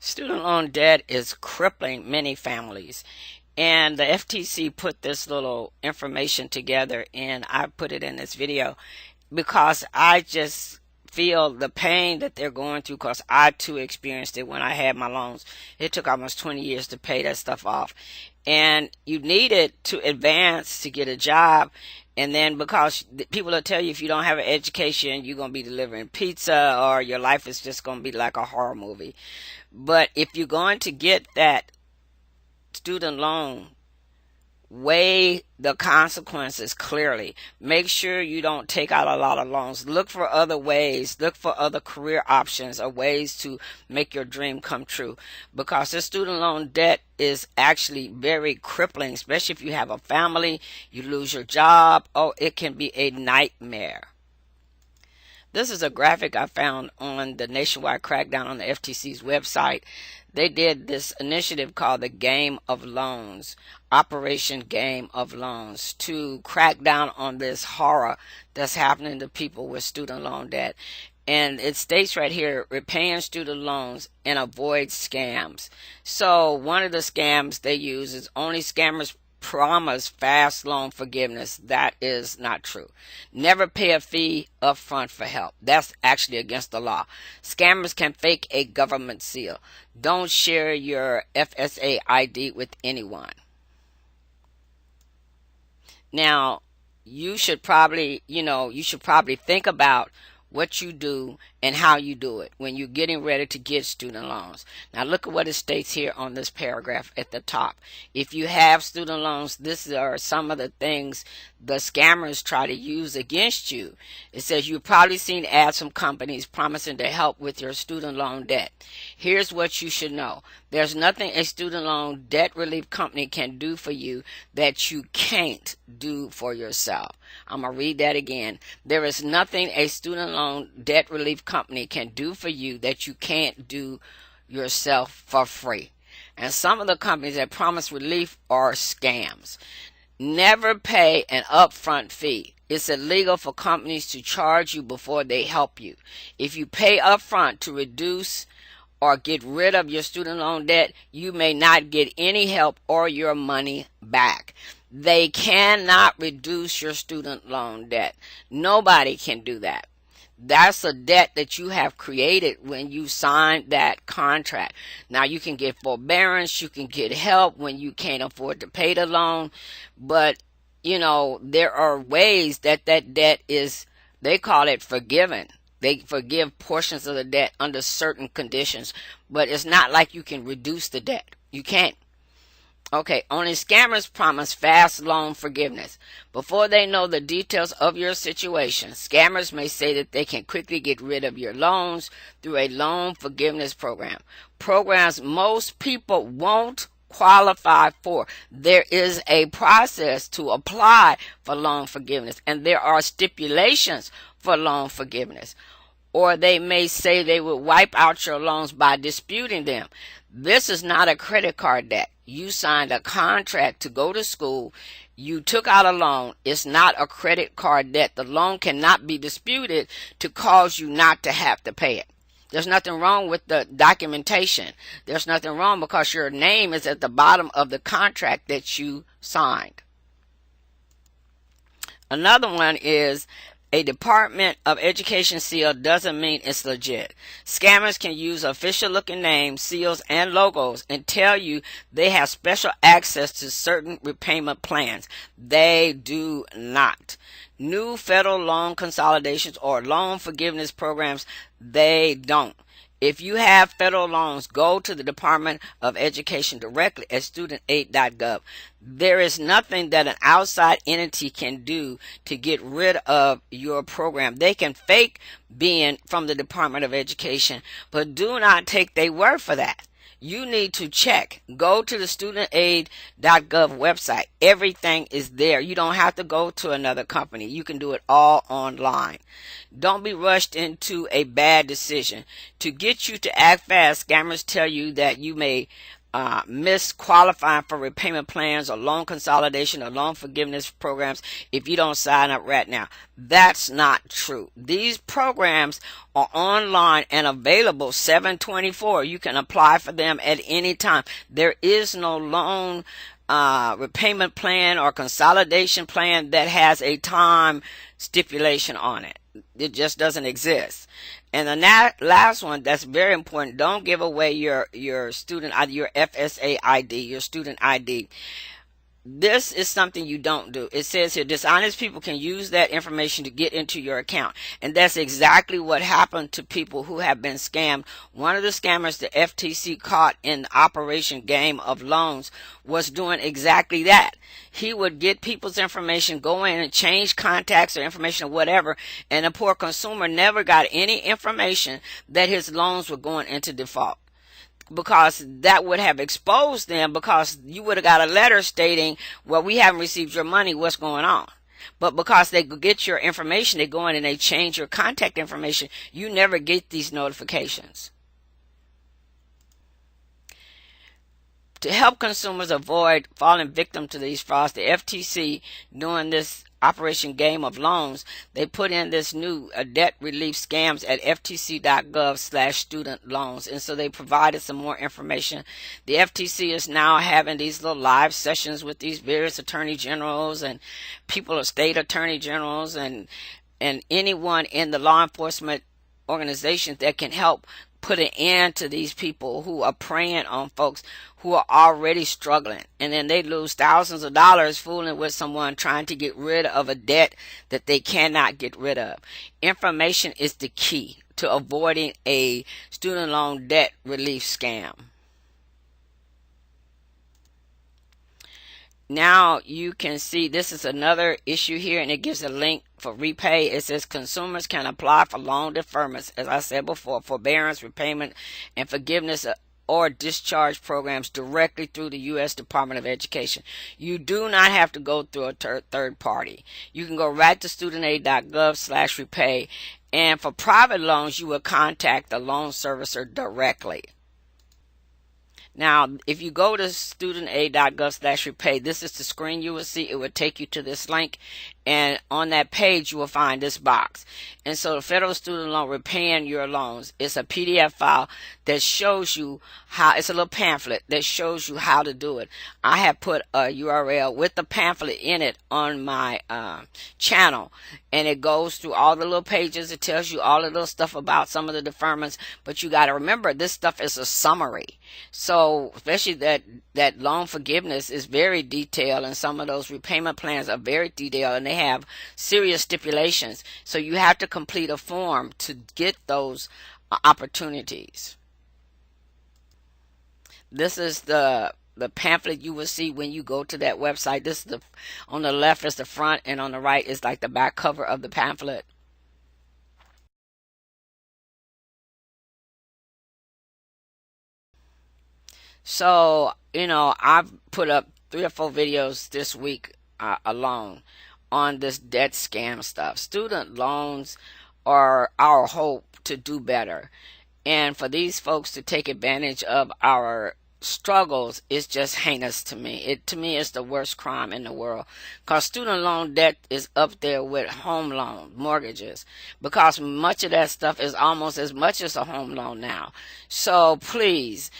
Student loan debt is crippling many families. And the FTC put this little information together, and I put it in this video because I just feel the pain that they're going through because I too experienced it when I had my loans. It took almost 20 years to pay that stuff off. And you need it to advance to get a job. And then because people will tell you if you don't have an education, you're going to be delivering pizza or your life is just going to be like a horror movie. But if you're going to get that student loan, weigh the consequences clearly. Make sure you don't take out a lot of loans. Look for other ways. Look for other career options or ways to make your dream come true. Because this student loan debt is actually very crippling, especially if you have a family, you lose your job. Oh, it can be a nightmare. This is a graphic I found on the nationwide crackdown on the FTC's website. They did this initiative called the Game of Loans, Operation Game of Loans, to crack down on this horror that's happening to people with student loan debt. And it states right here, repaying student loans and avoid scams. So one of the scams they use is only scammers promise fast loan forgiveness. That is not true. Never pay a fee up front for help. That's actually against the law. Scammers can fake a government seal. Don't share your FSA ID with anyone. Now, you should probably think about what you do and how you do it when you're getting ready to get student loans. Now look at what it states here on this paragraph at the top. If you have student loans, these are some of the things the scammers try to use against you. It says you've probably seen ads from companies promising to help with your student loan debt. Here's what you should know. There's nothing a student loan debt relief company can do for you that you can't do for yourself. I'm going to read that again. There is nothing a student loan debt relief company can do for you that you can't do yourself for free. And some of the companies that promise relief are scams. Never pay an upfront fee. It's illegal for companies to charge you before they help you. If you pay upfront to reduce or get rid of your student loan debt, you may not get any help or your money back. They cannot reduce your student loan debt. Nobody can do that. That's a debt that you have created when you signed that contract. Now you can get forbearance, you can get help when you can't afford to pay the loan, but there are ways that debt is, they call it forgiven. They forgive portions of the debt under certain conditions, but it's not like you can reduce the debt. You can't. Okay, only scammers promise fast loan forgiveness. Before they know the details of your situation, scammers may say that they can quickly get rid of your loans through a loan forgiveness program. Programs most people won't qualify for. There is a process to apply for loan forgiveness, and there are stipulations for loan forgiveness. Or they may say they will wipe out your loans by disputing them. This is not a credit card debt. You signed a contract to go to school. You took out a loan. It's not a credit card debt. The loan cannot be disputed to cause you not to have to pay it. There's nothing wrong with the documentation. There's nothing wrong because your name is at the bottom of the contract that you signed. Another one is a Department of Education seal doesn't mean it's legit. Scammers can use official-looking names, seals, and logos and tell you they have special access to certain repayment plans. They do not. New federal loan consolidations or loan forgiveness programs, they don't. If you have federal loans, go to the Department of Education directly at studentaid.gov. There is nothing that an outside entity can do to get rid of your program. They can fake being from the Department of Education, but do not take their word for that. You need to check. Go to the studentaid.gov website. Everything is there. You don't have to go to another company. You can do it all online. Don't be rushed into a bad decision. To get you to act fast, scammers tell you that you may miss qualifying for repayment plans or loan consolidation or loan forgiveness programs if you don't sign up right now. That's not true. These programs are online and available 7/24. You can apply for them at any time. There is no loan repayment plan or consolidation plan that has a time stipulation on it. It just doesn't exist. And the last one that's very important: don't give away your student ID, your FSA ID, your student ID. This is something you don't do. It says here, dishonest people can use that information to get into your account. And that's exactly what happened to people who have been scammed. One of the scammers the FTC caught in Operation Game of Loans was doing exactly that. He would get people's information, go in and change contacts or information or whatever, and the poor consumer never got any information that his loans were going into default, because that would have exposed them, because you would have got a letter stating, well, we haven't received your money, what's going on? But because they get your information, they go in and they change your contact information, you never get these notifications. To help consumers avoid falling victim to these frauds, the FTC, doing this Operation Game of Loans, they put in this new debt relief scams at ftc.gov/student loans. And so they provided some more information. The FTC is now having these little live sessions with these various attorney generals and people of state attorney generals and anyone in the law enforcement organizations that can help put an end to these people who are preying on folks who are already struggling, and then they lose thousands of dollars fooling with someone trying to get rid of a debt that they cannot get rid of. Information is the key to avoiding a student loan debt relief scam. Now you can see this is another issue here, and it gives a link for repay. It says consumers can apply for loan deferments, as I said before, forbearance, repayment, and forgiveness or discharge programs directly through the U.S. Department of Education. You do not have to go through a third party. You can go right to studentaid.gov/repay, and for private loans, you will contact the loan servicer directly. Now, if you go to studentaid.gov/repay, this is the screen you will see. It will take you to this link, and on that page you will find this box. And so the Federal Student Loan Repaying Your Loans, it's a PDF file that shows you how, it's a little pamphlet that shows you how to do it. I have put a URL with the pamphlet in it on my channel, and it goes through all the little pages. It tells you all the little stuff about some of the deferments, but you got to remember, this stuff is a summary. So especially that loan forgiveness is very detailed, and some of those repayment plans are very detailed, and they have serious stipulations. So you have to complete a form to get those opportunities. This is the pamphlet you will see when you go to that website. This is on the left is the front, and on the right is like the back cover of the pamphlet. So, I've put up 3 or 4 videos this week alone on this debt scam stuff. Student loans are our hope to do better. And for these folks to take advantage of our struggles is just heinous to me. To me, it's the worst crime in the world, because student loan debt is up there with home loan mortgages, because much of that stuff is almost as much as a home loan now. So please,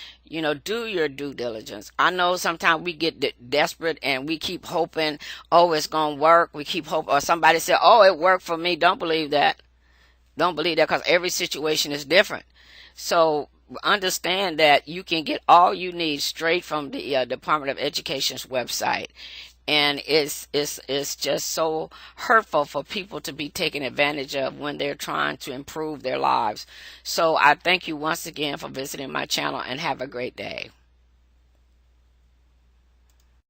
do your due diligence. I know sometimes we get desperate and we keep hoping, oh, it's going to work. We keep hoping, or somebody said, oh, it worked for me. Don't believe that. Don't believe that, because every situation is different. So understand that you can get all you need straight from the Department of Education's website. And it's just so hurtful for people to be taken advantage of when they're trying to improve their lives. So I thank you once again for visiting my channel, and have a great day.